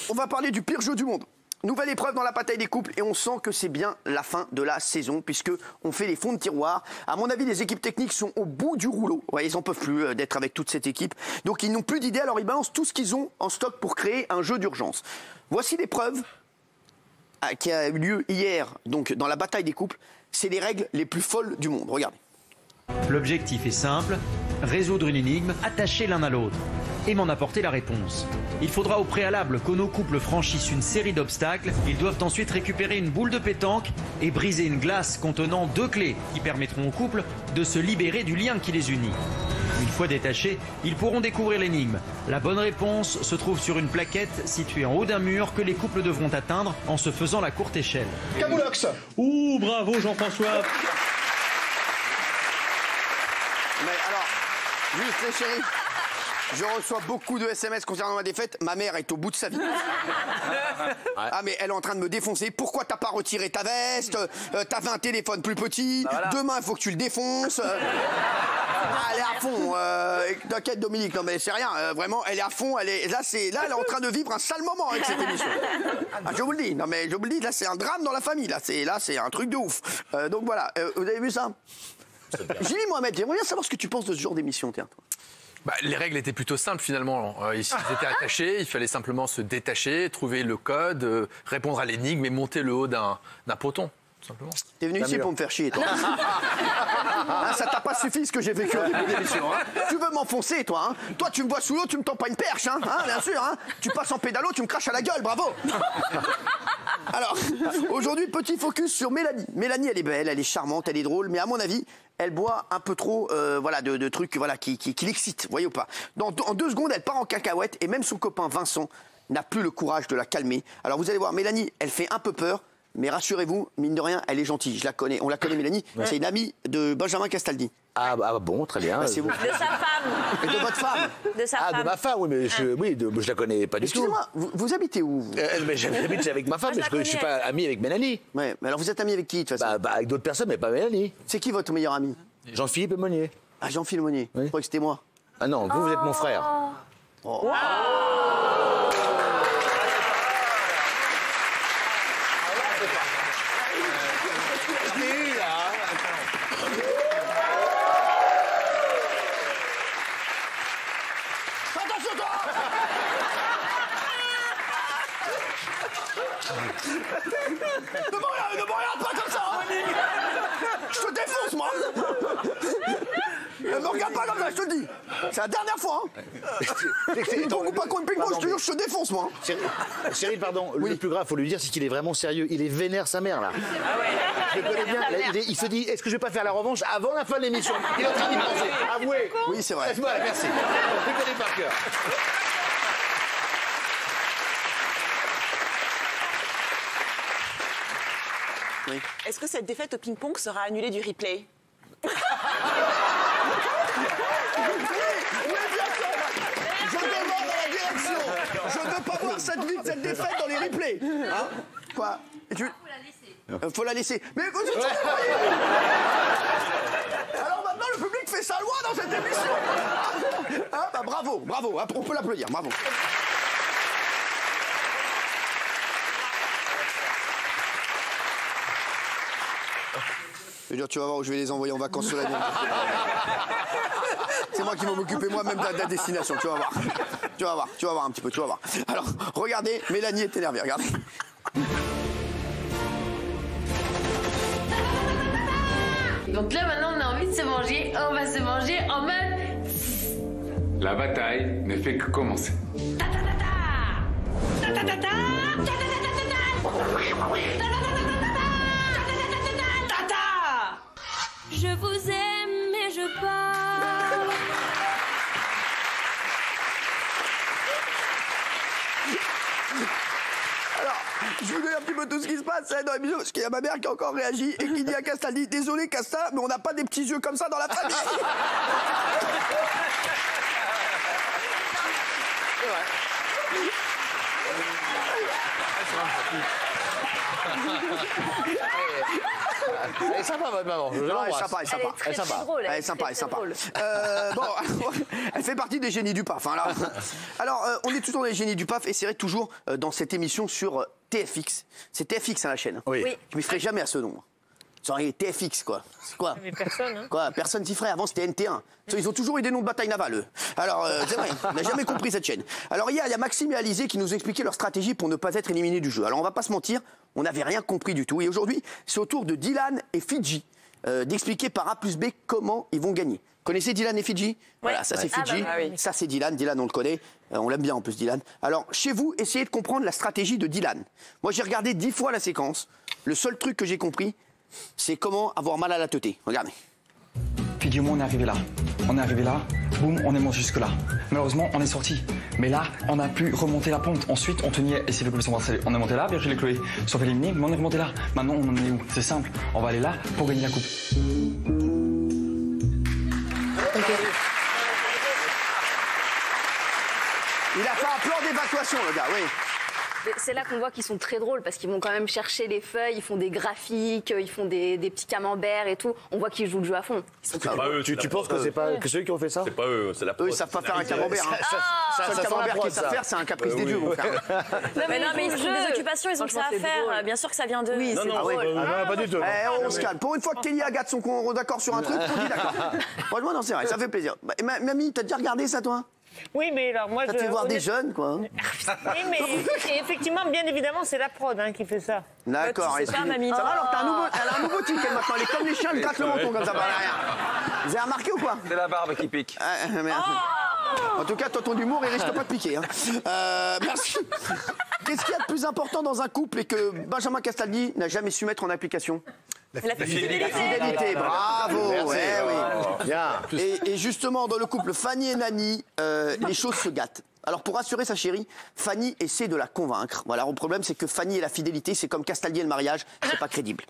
On va parler du pire jeu du monde. Nouvelle épreuve dans la bataille des couples et on sent que c'est bien la fin de la saison puisque on fait les fonds de tiroir. À mon avis, les équipes techniques sont au bout du rouleau. Ouais, ils n'en peuvent plus d'être avec toute cette équipe. Donc ils n'ont plus d'idées, alors ils balancent tout ce qu'ils ont en stock pour créer un jeu d'urgence. Voici l'épreuve qui a eu lieu hier, donc dans la bataille des couples. C'est les règles les plus folles du monde. Regardez. L'objectif est simple, résoudre une énigme attachée l'un à l'autre et m'en apporter la réponse. Il faudra au préalable que nos couples franchissent une série d'obstacles. Ils doivent ensuite récupérer une boule de pétanque et briser une glace contenant 2 clés qui permettront aux couples de se libérer du lien qui les unit. Une fois détachés, ils pourront découvrir l'énigme. La bonne réponse se trouve sur une plaquette située en haut d'un mur que les couples devront atteindre en se faisant la courte échelle. Camoulox. Ouh, bravo Jean-François. Mais alors, juste les chéris, je reçois beaucoup de SMS concernant ma défaite. Ma mère est au bout de sa vie. Ah mais elle est en train de me défoncer. Pourquoi t'as pas retiré ta veste? T'as fait un téléphone plus petit. Bah voilà. Demain, il faut que tu le défonces. Elle est à fond. T'inquiète Dominique, non mais c'est rien. Vraiment, elle est à fond. Elle est là, elle est en train de vivre un sale moment avec cette émission. Ah, je vous le dis. Non mais je vous le dis. Là, c'est un drame dans la famille. Là, c'est un truc de ouf. Donc voilà. Vous avez vu ça? Jimmy Mohamed, j'aimerais bien savoir ce que tu penses de ce genre d'émission, tiens. Bah, les règles étaient plutôt simples finalement. Ils étaient attachés, il fallait simplement se détacher, trouver le code, répondre à l'énigme et monter le haut d'un poton. T'es venu ici pour me faire chier, toi. Hein, ça t'a pas suffi ce que j'ai vécu au début de l'émission. Hein. Tu veux m'enfoncer, toi. Hein. Toi, tu me vois sous l'eau, tu me tends pas une perche, hein, bien sûr. Hein. Tu passes en pédalo, tu me craches à la gueule, bravo. Alors, aujourd'hui, petit focus sur Mélanie. Mélanie, elle est belle, elle est charmante, elle est drôle, mais à mon avis, elle boit un peu trop voilà, de trucs voilà, qui l'excitent, voyez ou pas. En 2 secondes, elle part en cacahuète et même son copain Vincent n'a plus le courage de la calmer. Alors vous allez voir, Mélanie, elle fait un peu peur. Mais rassurez-vous, mine de rien, elle est gentille. Je la connais, on la connaît, Mélanie. Ouais. C'est une amie de Benjamin Castaldi. Ah bon, très bien. Bah, c'est bon. De sa femme. Et de votre femme. De sa femme. De ma femme, oui, mais je la connais pas du tout. Excusez-moi, vous habitez où mais j'habite avec ma femme, mais je suis pas ami avec Mélanie. Ouais, mais alors vous êtes ami avec qui, de toute façon? Avec d'autres personnes, mais pas Mélanie. C'est qui votre meilleur ami? Jean-Philippe Monnier. Ah, Jean-Philippe Monnier. Oui. Je crois que c'était moi. Ah non, vous êtes mon frère. Oh. Wow. Ne me regarde pas comme ça, je te défonce, moi. Ne me regarde pas comme ça, je te le dis. C'est la dernière fois. Donc, pas contre ping-pong, je te jure, je te défonce, moi. Cyril, pardon, le plus grave, faut lui dire, c'est qu'il est vraiment sérieux. Il est vénère sa mère, là. Ah ouais. Je le connais bien. Il se dit, est-ce que je vais pas faire la revanche avant la fin de l'émission? Il est en train d'y penser. Avouez. Oui, c'est vrai. Voilà, merci. Je le connais par cœur. Oui. Est-ce que cette défaite au ping-pong sera annulée du replay? Je demande à la direction. Je ne veux pas voir cette défaite dans les replays. Hein? Quoi? Faut la laisser. Mais alors maintenant le public fait sa loi dans cette émission. Hein? Bah, bravo. On peut l'applaudir. Bravo. Je veux dire, tu vas voir où je vais les envoyer en vacances sur la ligne. C'est moi qui vais m'occuper moi-même de la destination, tu vas voir. Tu vas voir un petit peu, tu vas voir. Alors, regardez, Mélanie est énervée, regardez. Donc là, maintenant, on a envie de se manger. On va se manger en mode... La bataille ne fait que commencer. Je vous aime, mais je pars. Alors, je vous dis un petit peu tout ce qui se passe dans l'émission, parce qu'il y a ma mère qui a encore réagi et qui dit à Castaldi, désolé Casta, mais on n'a pas des petits yeux comme ça dans la famille. C'est vrai. Elle est sympa, votre maman. Je Non, elle est l'embrasse. sympa, elle est sympa. Elle est très drôle. Elle est sympa, elle est sympa. Bon, elle fait partie des génies du PAF. Hein, là. Alors, on est toujours dans les génies du PAF et c'est vrai que toujours dans cette émission sur TFX. C'est TFX, hein, la chaîne. Oui. Je m'y ferai jamais à ce nom. TFX, quoi. C'est quoi? Mais personne, hein. Quoi, personne s'y ferait. Avant, c'était NT1. Ils ont toujours eu des noms de bataille navale, eux. Alors, c'est vrai, on n'a jamais compris cette chaîne. Alors, hier, il y a Maxime et Alizé qui nous ont expliqué leur stratégie pour ne pas être éliminés du jeu. Alors, on va pas se mentir, on n'avait rien compris du tout. Et aujourd'hui, c'est au tour de Dylan et Fidji d'expliquer par A plus B comment ils vont gagner. Connaissez Dylan et Fidji? Voilà, ça c'est Fidji, ça c'est Dylan. Dylan, on le connaît, on l'aime bien en plus, Dylan. Alors, chez vous, essayez de comprendre la stratégie de Dylan. Moi, j'ai regardé 10 fois la séquence. Le seul truc que j'ai compris, c'est comment avoir mal à la teuté. Regardez. Fidji, on est arrivé là. On est arrivé là, boum, on est monté jusque là. Malheureusement, on est sorti. Mais là, on a pu remonter la pente. Ensuite, Anthony et Sylvie Chloé sont passés. On est monté là, Virgile et Chloé sont éliminés, mais on est remonté là. Maintenant, on en est où? C'est simple, on va aller là pour gagner la coupe. Il a fait un plan d'évacuation, le gars, oui. C'est là qu'on voit qu'ils sont très drôles parce qu'ils vont quand même chercher les feuilles, ils font des graphiques, ils font des petits camemberts et tout. On voit qu'ils jouent le jeu à fond. Tu penses que c'est pas que ceux qui ont fait ça? C'est pas eux, c'est la Eux, ils savent pas faire un camembert. Ça Le camembert qu'ils savent faire, c'est un caprice des dieux, mon frère. Mais ils ont des occupations, ils ont que ça à faire. Bien sûr que ça vient d'eux. Oui, c'est drôle. Non, pas du tout. On se calme. Pour une fois que Kelly et Agathe sont d'accord sur un truc, on dit d'accord. Franchement, non, c'est vrai, ça fait plaisir. Mamie, t'as déjà regardé ça, toi? Oui, mais alors moi, Ça te fait voir des jeunes, quoi. Oui, mais et effectivement, bien évidemment, c'est la prod qui fait ça. D'accord. C'est pas mamie. Ça va, alors elle a un nouveau tic, elle, maintenant. Elle est comme les chiens, elle gratte le menton comme ça par derrière. Vous avez remarqué ou quoi? C'est la barbe qui pique. Merde. En tout cas, tonton d'humour, il risque pas de piquer. Hein. Merci. Qu'est-ce qu'il y a de plus important dans un couple et que Benjamin Castaldi n'a jamais su mettre en application? La fidélité. La fidélité, bravo. Merci. Oui. Bien. Et justement, dans le couple Fanny et Nani, les choses se gâtent. Alors, pour rassurer sa chérie, Fanny essaie de la convaincre. Voilà, le problème, c'est que Fanny et la fidélité, c'est comme Castaldi et le mariage, c'est pas crédible.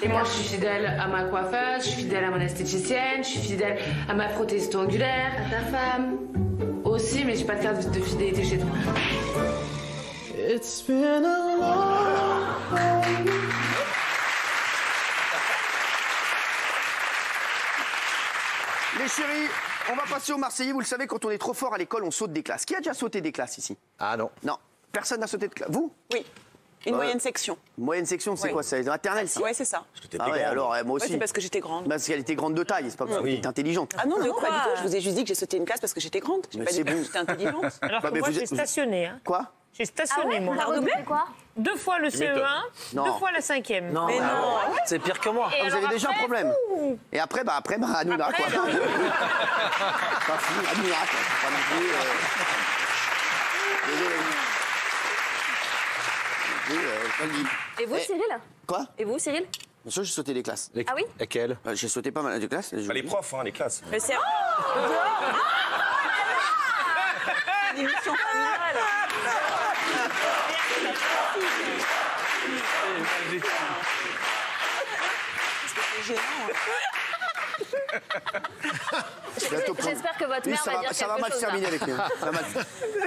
Et moi, je suis fidèle à ma coiffeuse, je suis fidèle à mon esthéticienne, je suis fidèle à ma prothèse angulaire, à ta femme aussi, mais j'ai pas de carte de fidélité chez toi. It's been a long... Les chéris, on va passer aux Marseillais. Vous le savez, quand on est trop fort à l'école, on saute des classes. Qui a déjà sauté des classes ici? Ah non. Non, personne n'a sauté de classe. Vous? Oui. Une moyenne section. Moyenne section, c'est quoi? C'est maternelle, ça? Ouais, c'est ça. Ah ouais, alors moi aussi. C'est parce que j'étais grande. Parce qu'elle était grande de taille, c'est pas parce qu'elle était intelligente. Ah non, pas du tout. Je vous ai juste dit que j'ai sauté une classe parce que j'étais grande. J'ai pas dit que j'étais intelligente. Alors que moi, j'ai stationné. Hein. Quoi? J'ai stationné, moi. T'as redoublé quoi? 2 fois le CE1, 2 fois la 5e. Non, c'est pire que moi. Vous avez déjà un problème. Et après, Hanouna, quoi. Pas fou, Hanouna, quoi. Pas non plus. Et vous, Cyril? Quoi? Et vous, Cyril? Bien sûr, j'ai sauté des classes. Ah oui? Lesquels? J'ai sauté pas mal de classes. Les profs, les classes. Mais c'est... Une émission familiale. C'est gênant. J'espère que votre mère va dire ça va mal se terminer avec lui.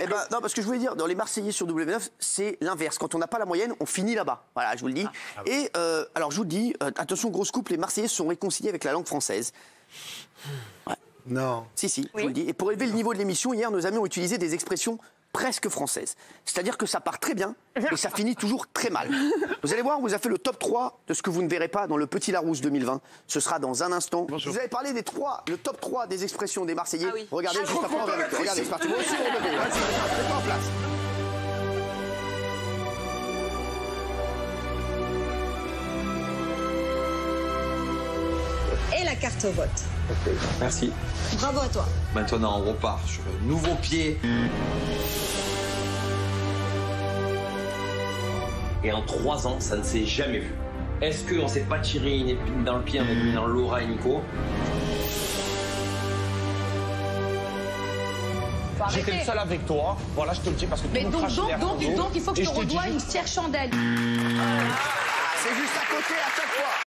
Eh ben, non, parce que je voulais dire, dans les Marseillais sur W9, c'est l'inverse. Quand on n'a pas la moyenne, on finit là-bas. Voilà, je vous le dis. Et alors, je vous le dis, attention, grosse couple, les Marseillais sont réconciliés avec la langue française. Ouais. Non. Si, je vous le dis. Et pour élever le niveau de l'émission, hier, nos amis ont utilisé des expressions presque françaises. C'est-à-dire que ça part très bien et ça finit toujours très mal. Vous allez voir, on vous a fait le top 3 de ce que vous ne verrez pas dans le Petit Larousse 2020. Ce sera dans un instant. Bonjour. Vous avez parlé le top 3 des expressions des Marseillais. Ah oui. Regardez, juste après, on va avec. Regardez, c'est parti. Moi aussi, on devait. Vas-y, mets-toi en place. Et la carte au vote. Merci. Bravo à toi. Maintenant, on repart sur un nouveau pied. Et en 3 ans, ça ne s'est jamais vu. Est-ce qu'on ne s'est pas tiré une épine dans le pied en éliminant Laura et Nico? J'étais le seul avec toi, voilà, je te le dis parce que tout le monde crache derrière ton dos. Donc, il faut que je te redoie une cire chandelle. C'est juste à côté à chaque fois.